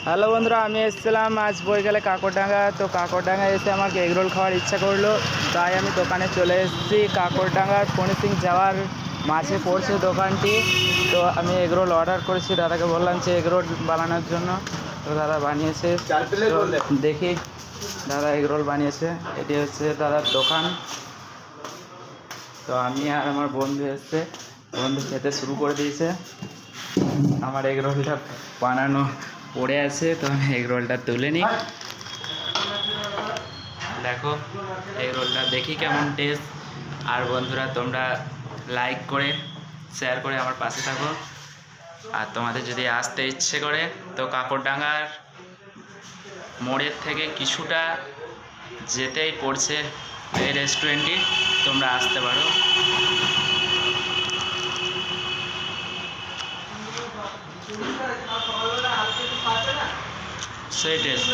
Hello বন্ধুরা, আমি এসেছিলাম আজ বৈকালে কাকরডাঙ্গা। তো কাকরডাঙ্গা এসে আমাকে এগরোল খাওয়ার ইচ্ছা করলো, তাই আমি দোকানে চলে এসেছি। কাকরডাঙ্গার ফণিসিং যাওয়ার মাঝে পড়ছে দোকানটি। তো আমি এগরোল অর্ডার করেছি, দাদাকে বললাম যে এগরোল বানানোর জন্য। তো দাদা বানিয়েছে, দেখি দাদা এগরোল বানিয়েছে। এটি হচ্ছে দাদার দোকান। তো আমি আর আমার বন্ধু এসছে, বন্ধু খেতে শুরু করে দিয়েছে। আমার এগরোলটা বানানো পড়ে আছে, তো আমি এগরোলটা তুলে নিই। দেখো এগরোলটা দেখি কেমন টেস্ট। আর বন্ধুরা, তোমরা লাইক করে শেয়ার করে আমার পাশে থাকো। আর তোমাদের যদি আসতে ইচ্ছে করে তো কাকরডাঙ্গার মোড়ের থেকে কিছুটা যেতেই পড়ছে এই রেস্টুরেন্টটি, তোমরা আসতে পারো। সেই টেস্ট।